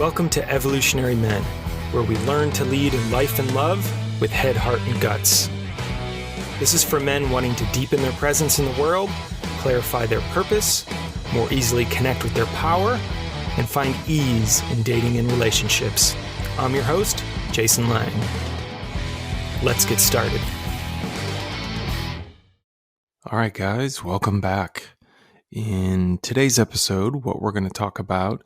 Welcome to Evolutionary Men, where we learn to lead in life and love with head, heart, and guts. This is for men wanting to deepen their presence in the world, clarify their purpose, more easily connect with their power, and find ease in dating and relationships. I'm your host, Jason Lang. Let's get started. All right, guys, welcome back. In today's episode, what we're going to talk about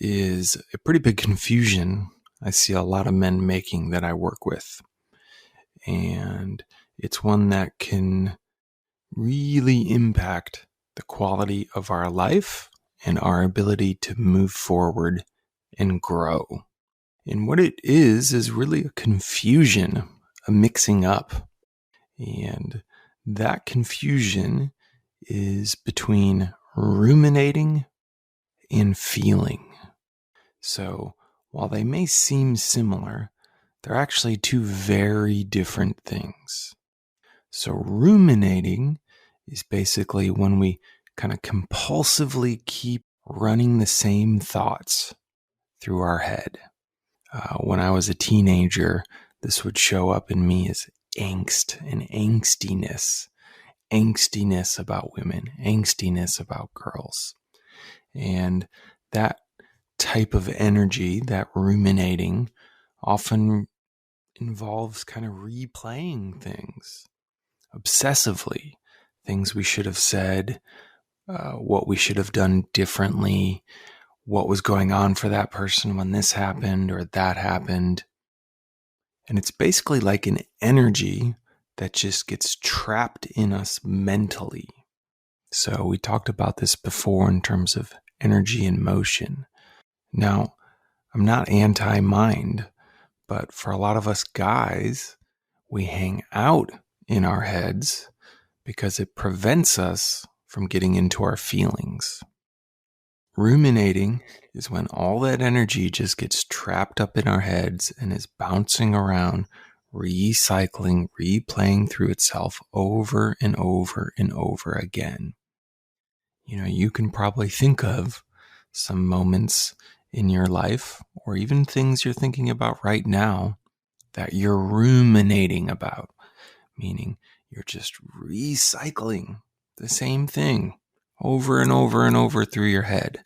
is a pretty big confusion I see a lot of men making that I work with. And it's one that can really impact the quality of our life and our ability to move forward and grow. And what it is really a confusion, a mixing up. And that confusion is between ruminating and feeling. So while they may seem similar, they're actually two very different things. So ruminating is basically when we kind of compulsively keep running the same thoughts through our head. When I was a teenager, this would show up in me as angst and angstiness about women, angstiness about girls. And that type of energy, that ruminating, often involves kind of replaying things obsessively, things we should have said, what we should have done differently, what was going on for that person when this happened or that happened. And it's basically like an energy that just gets trapped in us mentally. So we talked about this before in terms of energy and motion. Now, I'm not anti-mind, but for a lot of us guys, we hang out in our heads because it prevents us from getting into our feelings. Ruminating is when all that energy just gets trapped up in our heads and is bouncing around, recycling, replaying through itself over and over and over again. You can probably think of some moments in your life, or even things you're thinking about right now that you're ruminating about, meaning you're just recycling the same thing over and over and over through your head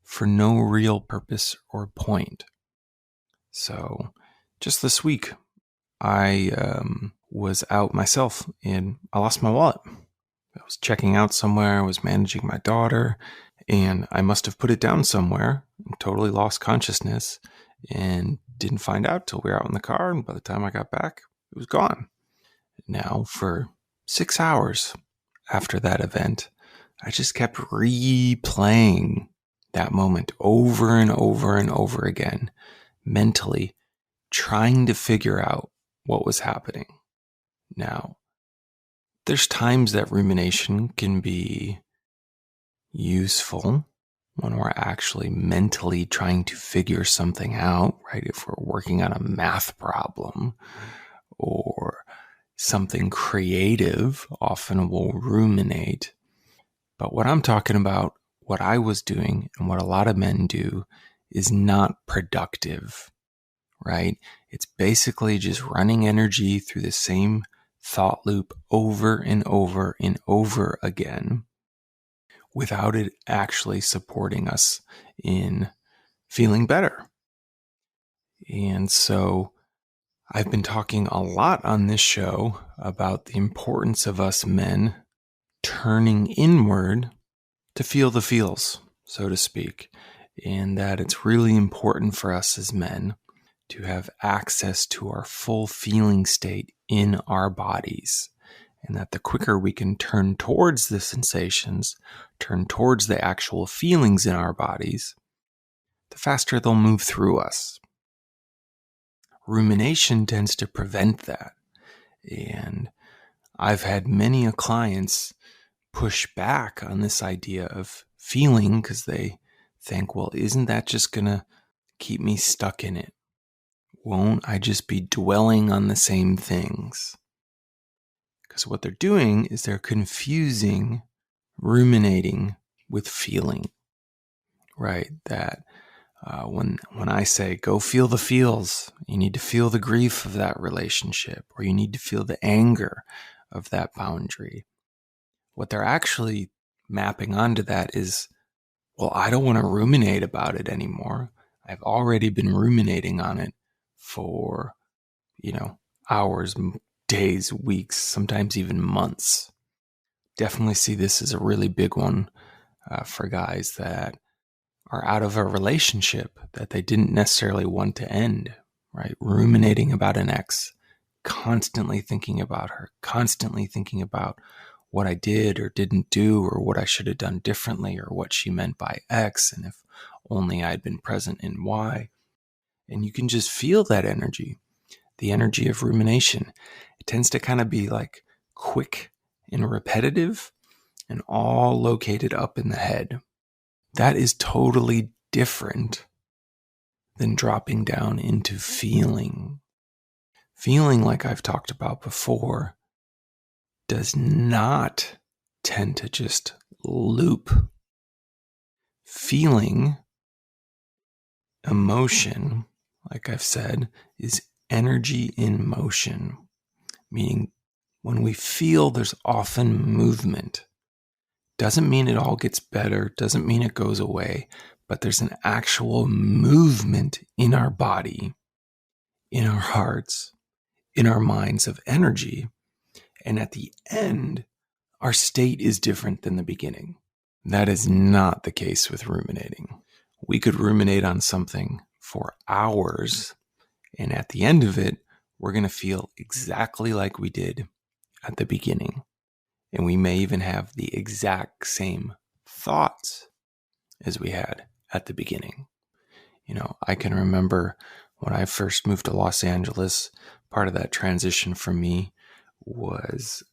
for no real purpose or point. So just this week, I was out myself and I lost my wallet. I was checking out somewhere, I was managing my daughter, and I must have put it down somewhere, totally lost consciousness, and didn't find out till we were out in the car, and by the time I got back, it was gone. Now, for 6 hours after that event, I just kept replaying that moment over and over and over again, mentally trying to figure out what was happening. Now, there's times that rumination can be useful when we're actually mentally trying to figure something out, right? If we're working on a math problem or something creative, often we'll ruminate. But what I'm talking about, what I was doing and what a lot of men do is not productive, right? It's basically just running energy through the same thought loop over and over and over again without it actually supporting us in feeling better. And so I've been talking a lot on this show about the importance of us men turning inward to feel the feels, so to speak, and that it's really important for us as men to have access to our full feeling state in our bodies. And that the quicker we can turn towards the sensations, turn towards the actual feelings in our bodies, the faster they'll move through us. Rumination tends to prevent that. And I've had many clients push back on this idea of feeling because they think, well, isn't that just going to keep me stuck in it? Won't I just be dwelling on the same things? Because what they're doing is they're confusing ruminating with feeling, right? That When I say go feel the feels, you need to feel the grief of that relationship, or you need to feel the anger of that boundary. What they're actually mapping onto that is, well, I don't want to ruminate about it anymore. I've already been ruminating on it for, hours, days, weeks, sometimes even months. Definitely see this as a really big one for guys that are out of a relationship that they didn't necessarily want to end, right? Ruminating about an ex, constantly thinking about her, constantly thinking about what I did or didn't do, or what I should have done differently, or what she meant by X, and if only I'd been present in Y. And you can just feel that energy, the energy of rumination. It tends to kind of be like quick and repetitive and all located up in the head. That is totally different than dropping down into feeling. Feeling, like I've talked about before, does not tend to just loop. Feeling, emotion, like I've said, is energy in motion, meaning when we feel, there's often movement. Doesn't mean it all gets better, doesn't mean it goes away, but there's an actual movement in our body, in our hearts, in our minds of energy. And at the end, our state is different than the beginning. That is not the case with ruminating. We could ruminate on something for hours, and at the end of it, we're going to feel exactly like we did at the beginning. And we may even have the exact same thoughts as we had at the beginning. I can remember when I first moved to Los Angeles, part of that transition for me was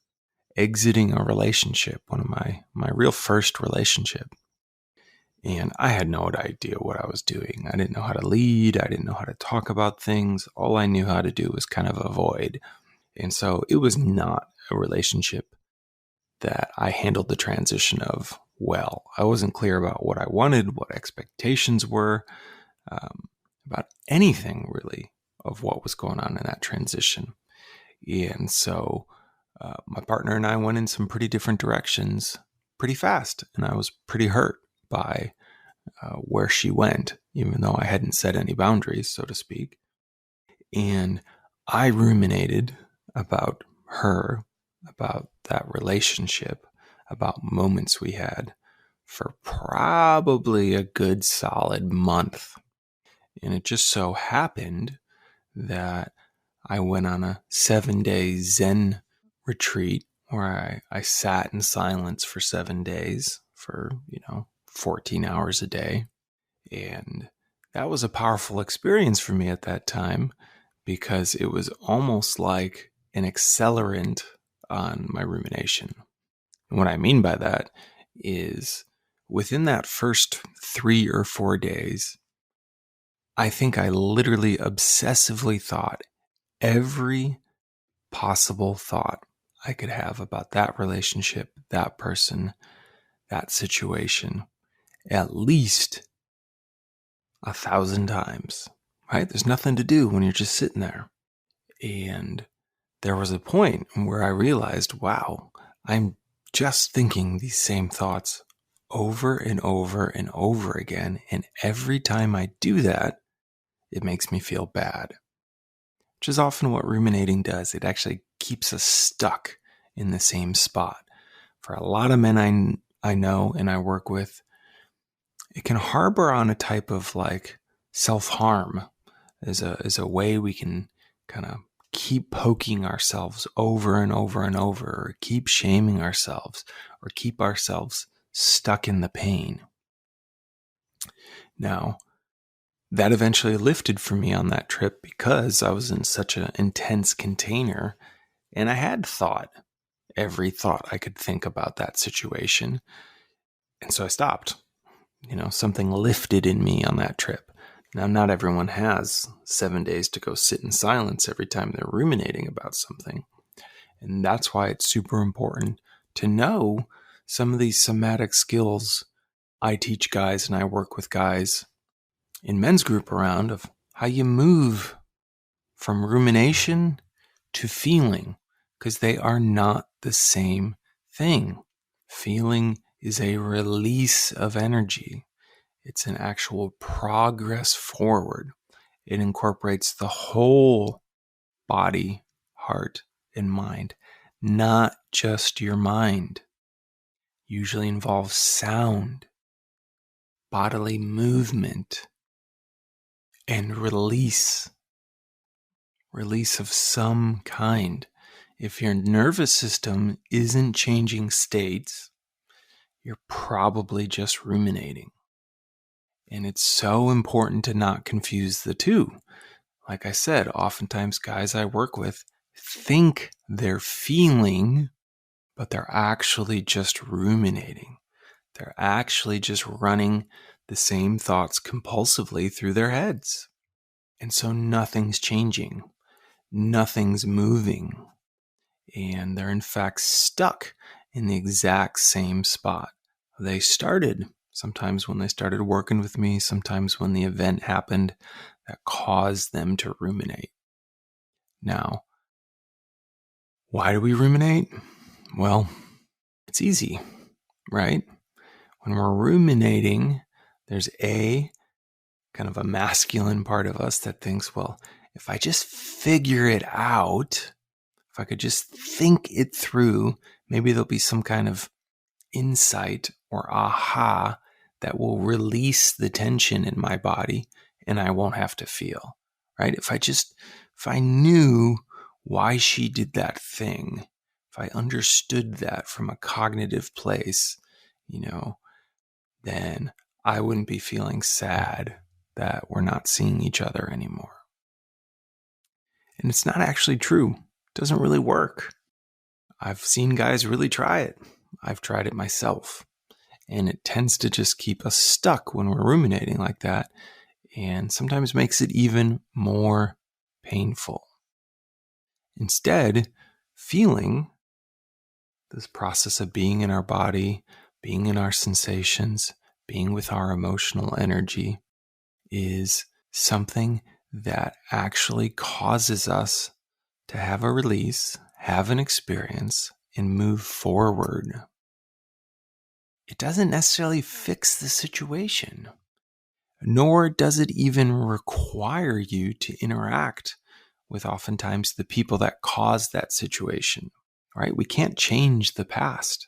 exiting a relationship, one of my real first relationship. And I had no idea what I was doing. I didn't know how to lead. I didn't know how to talk about things. All I knew how to do was kind of avoid. And so it was not a relationship that I handled the transition of well. I wasn't clear about what I wanted, what expectations were, about anything really of what was going on in that transition. And so my partner and I went in some pretty different directions pretty fast. And I was pretty hurt by where she went, even though I hadn't set any boundaries, so to speak. And I ruminated about her, about that relationship, about moments we had for probably a good solid month. And it just so happened that I went on a 7-day Zen retreat where I sat in silence for 7 days for, 14 hours a day. And that was a powerful experience for me at that time because it was almost like an accelerant on my rumination. And what I mean by that is within that first 3 or 4 days, I think I literally obsessively thought every possible thought I could have about that relationship, that person, that situation, at least 1,000 times, right? There's nothing to do when you're just sitting there. And there was a point where I realized, wow, I'm just thinking these same thoughts over and over and over again. And every time I do that, it makes me feel bad, which is often what ruminating does. It actually keeps us stuck in the same spot. For a lot of men I know and I work with, it can harbor on a type of like self-harm as a way we can kind of keep poking ourselves over and over and over, or keep shaming ourselves, or keep ourselves stuck in the pain. Now, that eventually lifted for me on that trip because I was in such an intense container and I had thought every thought I could think about that situation. And so I stopped. Something lifted in me on that trip. Now, not everyone has 7 days to go sit in silence every time they're ruminating about something. And that's why it's super important to know some of these somatic skills. I teach guys and I work with guys in men's group around of how you move from rumination to feeling, because they are not the same thing. Feeling is a release of energy. It's an actual progress forward. It incorporates the whole body, heart, and mind, not just your mind. Usually involves sound, bodily movement, and release of some kind. If your nervous system isn't changing states, you're probably just ruminating. And it's so important to not confuse the two. Like I said, oftentimes guys I work with think they're feeling, but they're actually just ruminating. They're actually just running the same thoughts compulsively through their heads. And so nothing's changing. Nothing's moving. And they're in fact stuck in the exact same spot. They started, sometimes when they started working with me, sometimes when the event happened that caused them to ruminate. Now, why do we ruminate? Well, it's easy, right? When we're ruminating, there's kind of a masculine part of us that thinks, well, if I just figure it out, if I could just think it through, maybe there'll be some kind of insight or aha that will release the tension in my body and I won't have to feel, right? If I knew why she did that thing, if I understood that from a cognitive place, then I wouldn't be feeling sad that we're not seeing each other anymore. And it's not actually true. It doesn't really work. I've seen guys really try it. I've tried it myself. And it tends to just keep us stuck when we're ruminating like that, and sometimes makes it even more painful. Instead, feeling, this process of being in our body, being in our sensations, being with our emotional energy, is something that actually causes us to have a release, have an experience, and move forward. It doesn't necessarily fix the situation, nor does it even require you to interact with oftentimes the people that caused that situation, right? We can't change the past.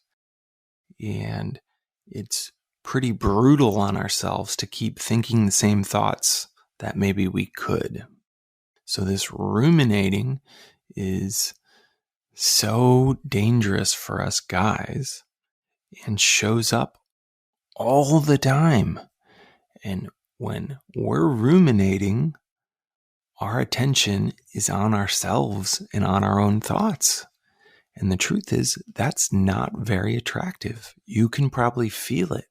And it's pretty brutal on ourselves to keep thinking the same thoughts that maybe we could. So this ruminating is so dangerous for us guys and shows up all the time. And when we're ruminating, our attention is on ourselves and on our own thoughts. And the truth is, that's not very attractive. You can probably feel it.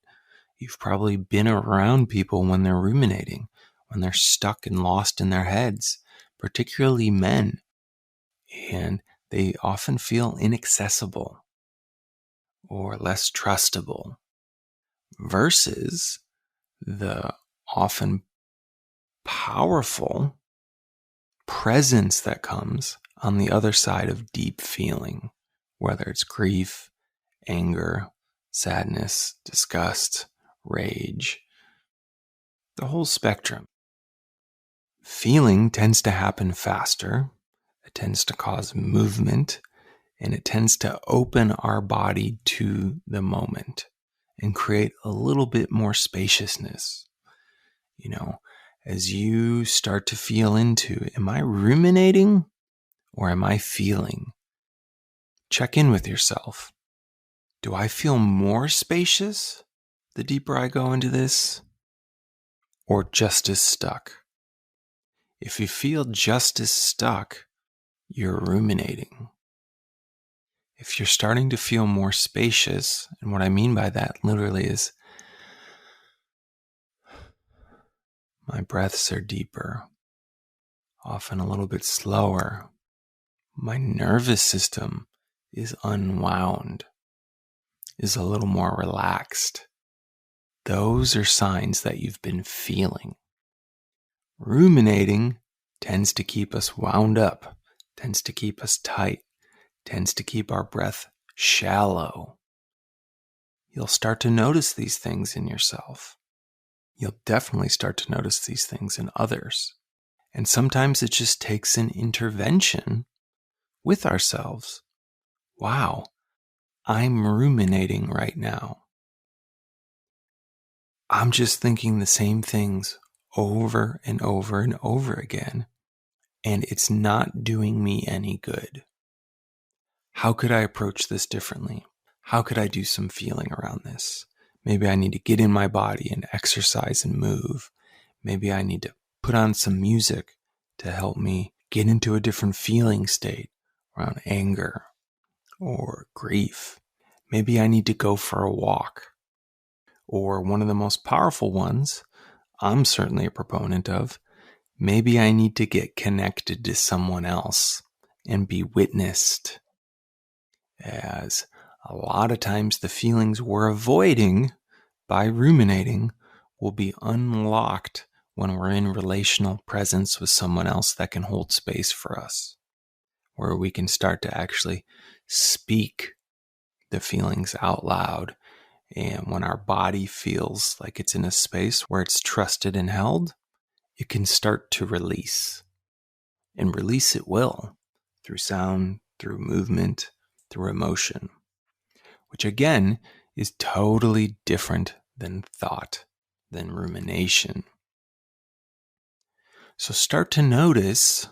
You've probably been around people when they're ruminating, when they're stuck and lost in their heads, particularly men. And they often feel inaccessible or less trustable versus the often powerful presence that comes on the other side of deep feeling, whether it's grief, anger, sadness, disgust, rage, the whole spectrum. Feeling tends to happen faster. It tends to cause movement, and it tends to open our body to the moment and create a little bit more spaciousness. As you start to feel into, am I ruminating or am I feeling? Check in with yourself. Do I feel more spacious the deeper I go into this, or just as stuck? If you feel just as stuck, you're ruminating. If you're starting to feel more spacious, and what I mean by that literally is my breaths are deeper, often a little bit slower. My nervous system is unwound, is a little more relaxed. Those are signs that you've been feeling. Ruminating tends to keep us wound up, tends to keep us tight, tends to keep our breath shallow. You'll start to notice these things in yourself. You'll definitely start to notice these things in others. And sometimes it just takes an intervention with ourselves. Wow, I'm ruminating right now. I'm just thinking the same things over and over and over again, and it's not doing me any good. How could I approach this differently? How could I do some feeling around this? Maybe I need to get in my body and exercise and move. Maybe I need to put on some music to help me get into a different feeling state around anger or grief. Maybe I need to go for a walk. Or one of the most powerful ones, I'm certainly a proponent of, maybe I need to get connected to someone else and be witnessed. As a lot of times the feelings we're avoiding by ruminating will be unlocked when we're in relational presence with someone else that can hold space for us, where we can start to actually speak the feelings out loud. And when our body feels like it's in a space where it's trusted and held, it can start to release. And release it will, through sound, through movement, through emotion, which again is totally different than thought, than rumination. So start to notice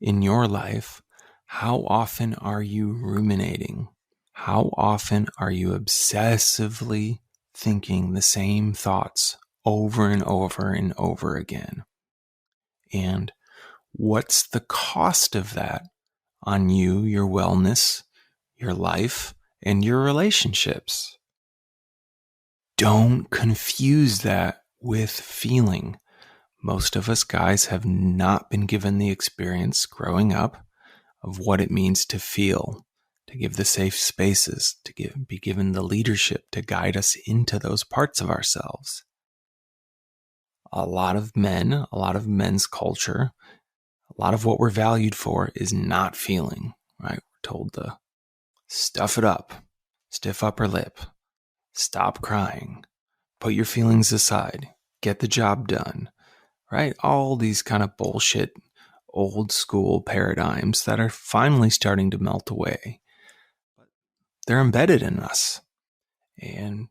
in your life, how often are you ruminating? How often are you obsessively thinking the same thoughts over and over and over again? And what's the cost of that on you, your wellness, your life, and your relationships? Don't confuse that with feeling. Most of us guys have not been given the experience growing up of what it means to feel, to give the safe spaces, to be given the leadership to guide us into those parts of ourselves. A lot of men's culture, a lot of what we're valued for is not feeling, right? We're told to stuff it up, stiff upper lip, stop crying, put your feelings aside, get the job done, right? All these kind of bullshit old school paradigms that are finally starting to melt away. They're embedded in us. And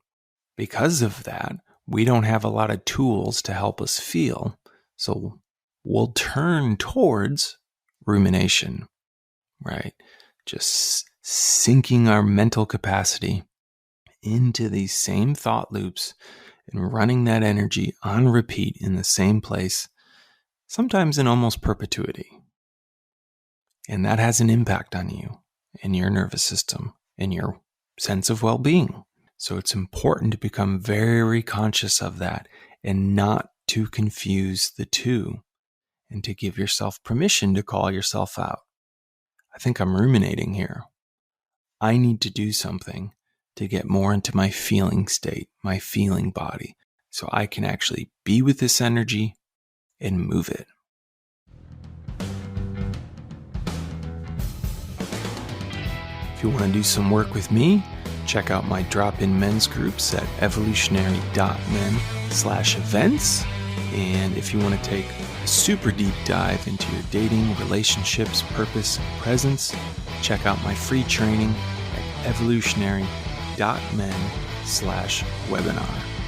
because of that, we don't have a lot of tools to help us feel. So we'll turn towards rumination, right? Just sinking our mental capacity into these same thought loops and running that energy on repeat in the same place, sometimes in almost perpetuity. And that has an impact on you and your nervous system and your sense of well-being. So it's important to become very conscious of that and not to confuse the two, and to give yourself permission to call yourself out. I think I'm ruminating here. I need to do something to get more into my feeling state, my feeling body, so I can actually be with this energy and move it. If you want to do some work with me, check out my drop-in men's groups at evolutionary.men/events. And if you want to take a super deep dive into your dating, relationships, purpose, and presence, check out my free training at evolutionary.men/webinar.